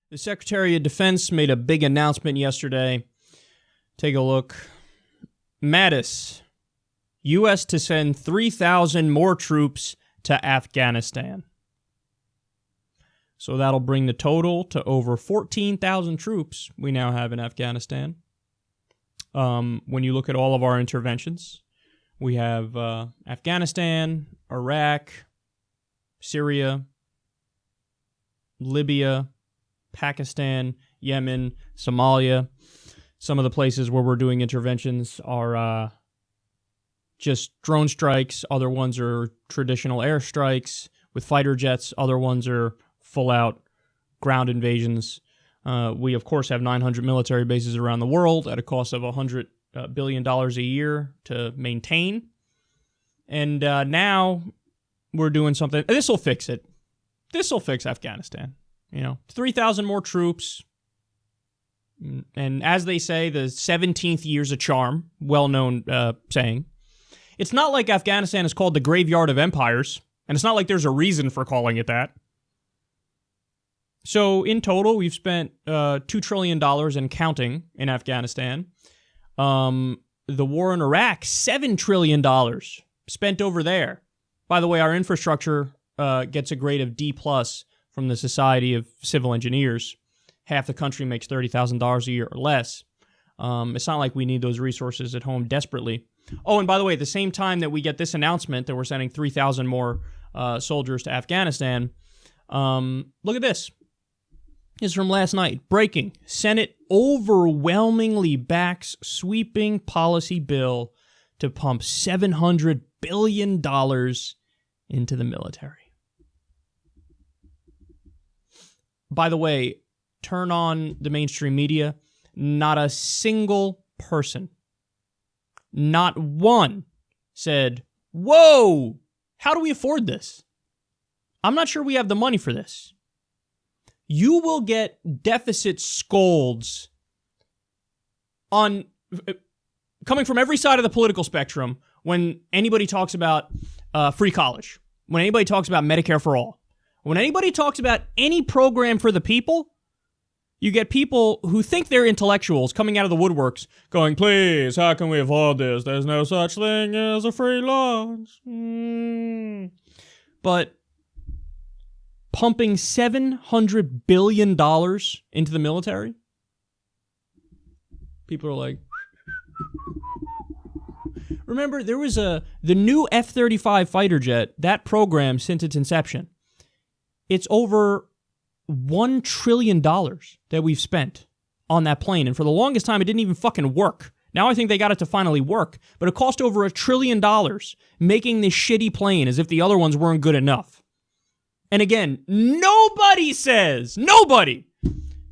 The Secretary of Defense made a big announcement yesterday. Take a look. Mattis, U.S. to send 3,000 more troops to Afghanistan. So that'll bring the total to over 14,000 troops we now have in Afghanistan. When you look at all of our interventions, we have Afghanistan, Iraq, Syria, Libya, Pakistan, Yemen, Somalia. Some of the places where we're doing interventions are just drone strikes. Other ones are traditional airstrikes with fighter jets. Other ones are full-out ground invasions. We, of course, have 900 military bases around the world at a cost of $100 billion a year to maintain. And now we're doing something. This will fix it. This will fix Afghanistan. 3,000 more troops. And as they say, the 17th year's a charm. Well-known saying. It's not like Afghanistan is called the graveyard of empires. And it's not like there's a reason for calling it that. So in total, we've spent $2 trillion and counting in Afghanistan. The war in Iraq, $7 trillion spent over there. By the way, our infrastructure gets a grade of D+ from the Society of Civil Engineers. Half the country makes $30,000 a year or less. It's not like we need those resources at home desperately. Oh, and by the way, at the same time that we get this announcement that we're sending 3,000 more soldiers to Afghanistan, look at this. This is from last night. Breaking. Senate overwhelmingly backs sweeping policy bill to pump $700 billion into the military. By the way, turn on the mainstream media. Not a single person, not one, said, "Whoa, how do we afford this? I'm not sure we have the money for this." You will get deficit scolds coming from every side of the political spectrum when anybody talks about free college, when anybody talks about Medicare for all, when anybody talks about any program for the people. You get people who think they're intellectuals coming out of the woodworks going, "Please, how can we afford this? There's no such thing as a free lunch." But pumping $700 billion into the military, people are like, remember, there was the new F-35 fighter jet, that program since its inception. It's over $1 trillion that we've spent on that plane. And for the longest time, it didn't even fucking work. Now I think they got it to finally work. But it cost over $1 trillion making this shitty plane as if the other ones weren't good enough. And again, nobody says,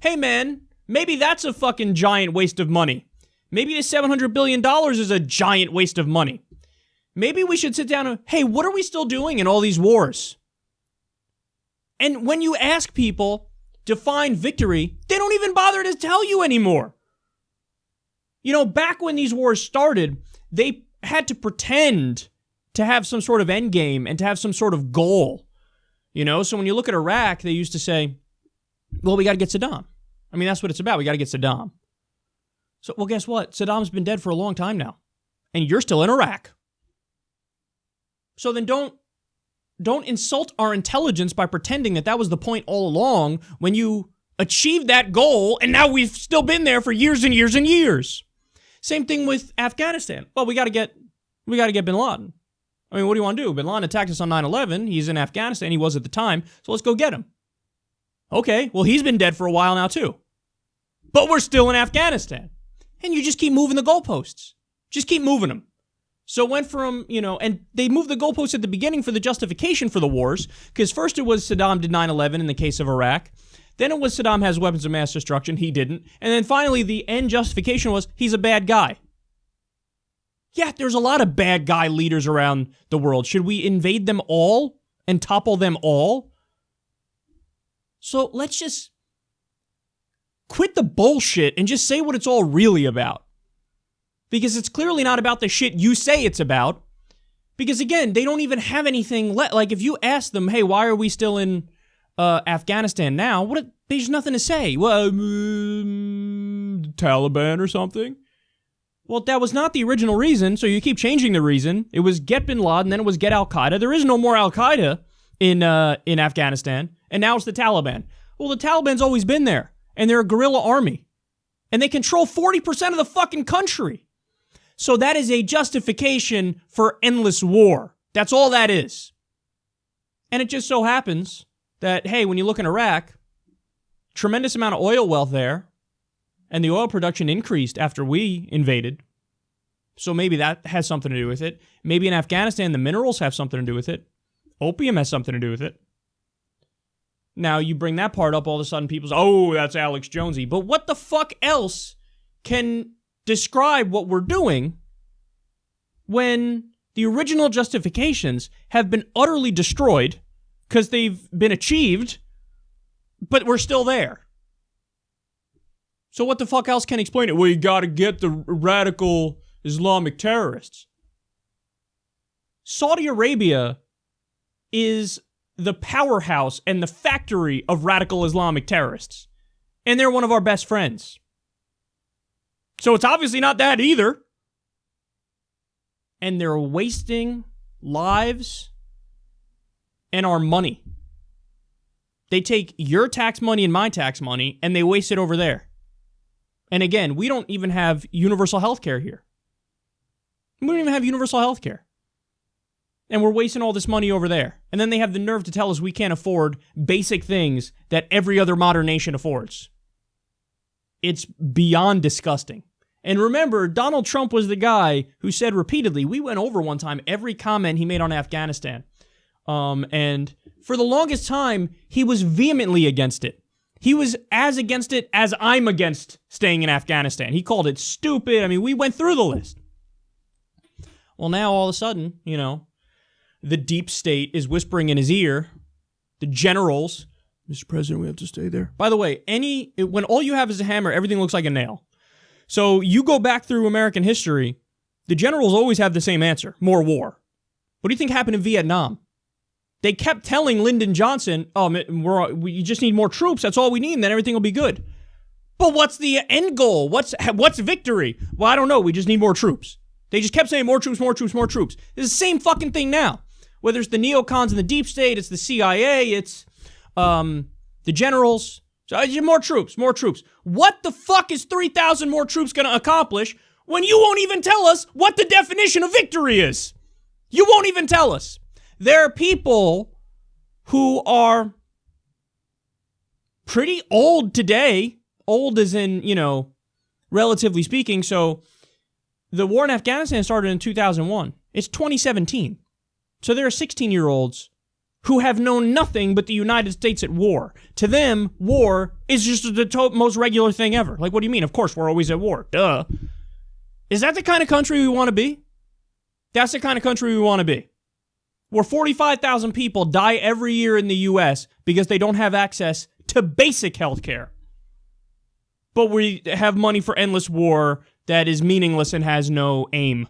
hey man, maybe that's a fucking giant waste of money. Maybe the $700 billion is a giant waste of money. Maybe we should sit down and, hey, what are we still doing in all these wars? And when you ask people to find victory, they don't even bother to tell you anymore. Back when these wars started, they had to pretend to have some sort of end game and to have some sort of goal. So when you look at Iraq, they used to say, well, we got to get Saddam. I mean, that's what it's about. We got to get Saddam. So, well, guess what? Saddam's been dead for a long time now. And you're still in Iraq. So then don't insult our intelligence by pretending that was the point all along when you achieved that goal and now we've still been there for years and years and years. Same thing with Afghanistan. Well, we got to get bin Laden. I mean, what do you want to do? Bin Laden attacked us on 9/11. He's in Afghanistan. He was at the time. So let's go get him. Okay, well, he's been dead for a while now too. But we're still in Afghanistan. And you just keep moving the goalposts. Just keep moving them. So it went from, and they moved the goalposts at the beginning for the justification for the wars, because first it was Saddam did 9/11 in the case of Iraq. Then it was Saddam has weapons of mass destruction. He didn't. And then finally the end justification was he's a bad guy. Yeah, there's a lot of bad guy leaders around the world. Should we invade them all and topple them all? So let's just quit the bullshit and just say what it's all really about. Because it's clearly not about the shit you say it's about. Because again, they don't even have anything like if you ask them, hey, why are we still in Afghanistan now? There's nothing to say. Well, Taliban or something. Well, that was not the original reason, so you keep changing the reason. It was get bin Laden, then it was get Al-Qaeda. There is no more Al-Qaeda in Afghanistan, and now it's the Taliban. Well, the Taliban's always been there, and they're a guerrilla army, and they control 40% of the fucking country. So that is a justification for endless war. That's all that is. And it just so happens that, hey, when you look in Iraq, tremendous amount of oil wealth there, and the oil production increased after we invaded. So maybe that has something to do with it. Maybe in Afghanistan, the minerals have something to do with it. Opium has something to do with it. Now, you bring that part up, all of a sudden people say, oh, that's Alex Jonesy. But what the fuck else can describe what we're doing when the original justifications have been utterly destroyed because they've been achieved, but we're still there? So what the fuck else can explain it? Well, you gotta get the radical Islamic terrorists. Saudi Arabia is the powerhouse and the factory of radical Islamic terrorists. And they're one of our best friends. So it's obviously not that either. And they're wasting lives and our money. They take your tax money and my tax money and they waste it over there. And again, we don't even have universal health care here. We don't even have universal health care. And we're wasting all this money over there. And then they have the nerve to tell us we can't afford basic things that every other modern nation affords. It's beyond disgusting. And remember, Donald Trump was the guy who said repeatedly, we went over one time every comment he made on Afghanistan. And for the longest time, he was vehemently against it. He was as against it as I'm against staying in Afghanistan. He called it stupid. I mean, we went through the list. Well, now all of a sudden, you know, the deep state is whispering in his ear. The generals, Mr. President, we have to stay there. By the way, when all you have is a hammer, everything looks like a nail. So you go back through American history, the generals always have the same answer: more war. What do you think happened in Vietnam? They kept telling Lyndon Johnson, we just need more troops. That's all we need, and then everything will be good. But what's the end goal? What's victory? Well, I don't know. We just need more troops. They just kept saying more troops, more troops, more troops. It's the same fucking thing now. Whether it's the neocons in the deep state, it's the CIA, it's the generals. So more troops, more troops. What the fuck is 3,000 more troops going to accomplish when you won't even tell us what the definition of victory is? You won't even tell us. There are people who are pretty old today. Old as in, relatively speaking. So the war in Afghanistan started in 2001. It's 2017. So there are 16-year-olds who have known nothing but the United States at war. To them, war is just the most regular thing ever. Like, what do you mean? Of course, we're always at war. Duh. Is that the kind of country we want to be? That's the kind of country we want to be. Where 45,000 people die every year in the U.S. because they don't have access to basic health care. But we have money for endless war that is meaningless and has no aim.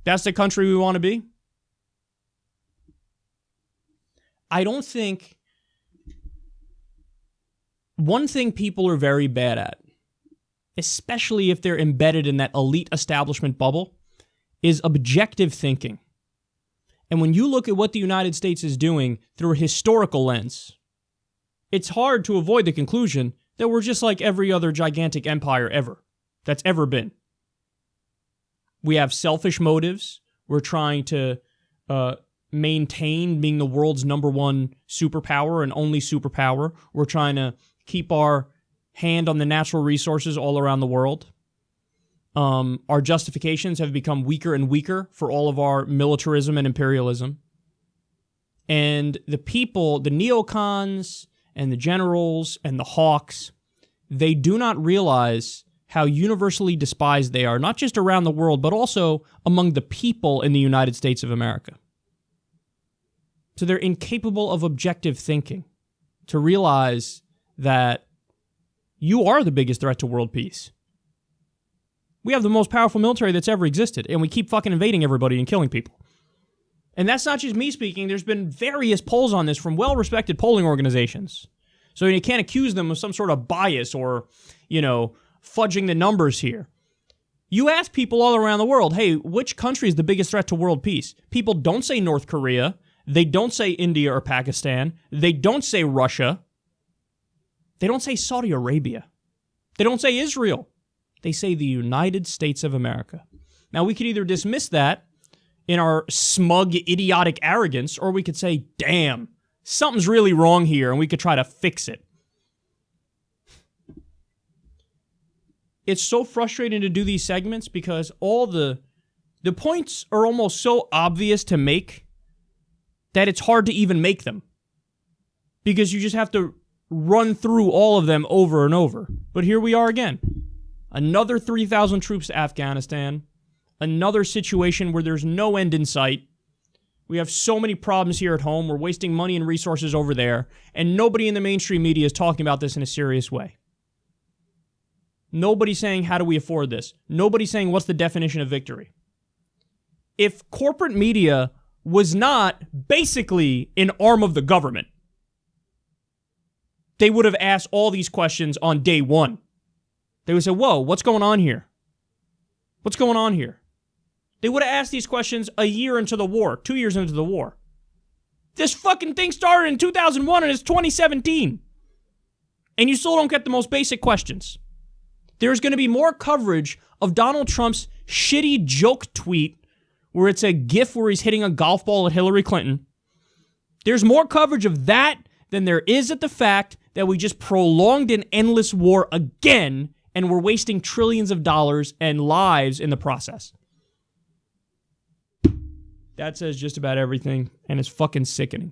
That's the country we want to be? I don't think... One thing people are very bad at, especially if they're embedded in that elite establishment bubble, is objective thinking. And when you look at what the United States is doing through a historical lens, it's hard to avoid the conclusion that we're just like every other gigantic empire that's ever been. We have selfish motives. We're trying to maintain being the world's number one superpower and only superpower. We're trying to keep our hand on the natural resources all around the world. Our justifications have become weaker and weaker for all of our militarism and imperialism. And the people, the neocons and the generals and the hawks, they do not realize how universally despised they are, not just around the world, but also among the people in the United States of America. So they're incapable of objective thinking to realize that you are the biggest threat to world peace. We have the most powerful military that's ever existed, and we keep fucking invading everybody and killing people. And that's not just me speaking. There's been various polls on this from well-respected polling organizations. So you can't accuse them of some sort of bias or, fudging the numbers here. You ask people all around the world, hey, which country is the biggest threat to world peace? People don't say North Korea. They don't say India or Pakistan. They don't say Russia. They don't say Saudi Arabia. They don't say Israel. They say the United States of America. Now, we could either dismiss that in our smug, idiotic arrogance, or we could say, damn, something's really wrong here, and we could try to fix it. It's so frustrating to do these segments because all the points are almost so obvious to make that it's hard to even make them. Because you just have to run through all of them over and over. But here we are again. Another 3,000 troops to Afghanistan. Another situation where there's no end in sight. We have so many problems here at home. We're wasting money and resources over there. And nobody in the mainstream media is talking about this in a serious way. Nobody's saying, how do we afford this? Nobody's saying, what's the definition of victory? If corporate media was not basically an arm of the government, they would have asked all these questions on day one. They would say, whoa, what's going on here? What's going on here? They would have asked these questions a year into the war, 2 years into the war. This fucking thing started in 2001 and it's 2017. And you still don't get the most basic questions. There's going to be more coverage of Donald Trump's shitty joke tweet where it's a gif where he's hitting a golf ball at Hillary Clinton. There's more coverage of that than there is at the fact that we just prolonged an endless war again and we're wasting trillions of dollars and lives in the process. That says just about everything, and it's fucking sickening.